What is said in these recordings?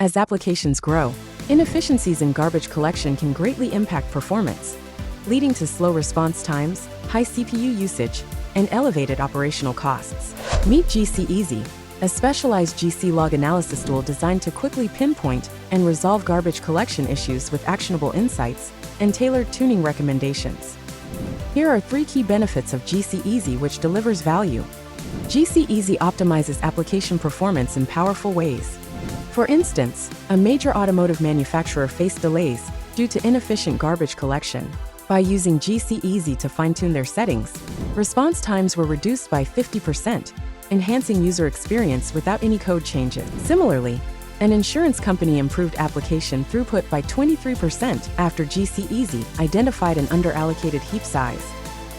As applications grow, inefficiencies in garbage collection can greatly impact performance, leading to slow response times, high CPU usage, and elevated operational costs. Meet GCeasy, a specialized GC log analysis tool designed to quickly pinpoint and resolve garbage collection issues with actionable insights and tailored tuning recommendations. Here are 3 key benefits of GCeasy which delivers value. GCeasy optimizes application performance in powerful ways. For instance, a major automotive manufacturer faced delays due to inefficient garbage collection. By using GCeasy to fine-tune their settings, response times were reduced by 50%, enhancing user experience without any code changes. Similarly, an insurance company improved application throughput by 23% after GCeasy identified an underallocated heap size,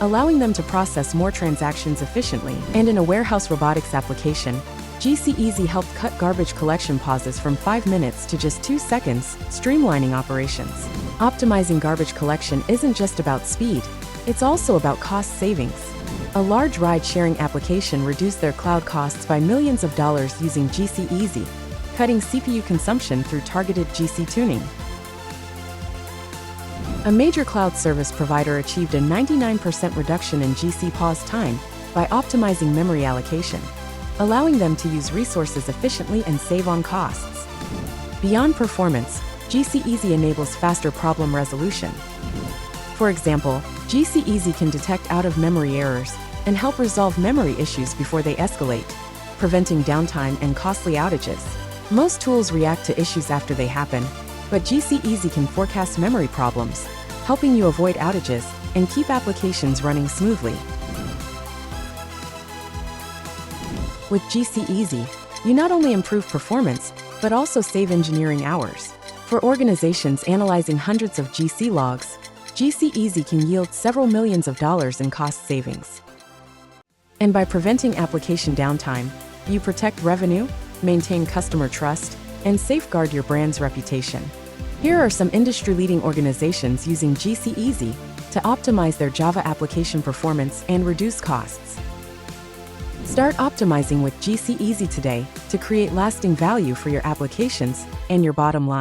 allowing them to process more transactions efficiently. And in a warehouse robotics application, GCeasy helped cut garbage collection pauses from 5 minutes to just 2 seconds, streamlining operations. Optimizing garbage collection isn't just about speed, it's also about cost savings. A large ride-sharing application reduced their cloud costs by millions of dollars using GCeasy, cutting CPU consumption through targeted GC tuning. A major cloud service provider achieved a 99% reduction in GC pause time by optimizing memory allocation, allowing them to use resources efficiently and save on costs. Beyond performance, GCeasy enables faster problem resolution. For example, GCeasy can detect out-of-memory errors and help resolve memory issues before they escalate, preventing downtime and costly outages. Most tools react to issues after they happen, but GCeasy can forecast memory problems, helping you avoid outages and keep applications running smoothly. With GCeasy, you not only improve performance, but also save engineering hours. For organizations analyzing hundreds of GC logs, GCeasy can yield several millions of dollars in cost savings. And by preventing application downtime, you protect revenue, maintain customer trust, and safeguard your brand's reputation. Here are some industry-leading organizations using GCeasy to optimize their Java application performance and reduce costs. Start optimizing with GCeasy today to create lasting value for your applications and your bottom line.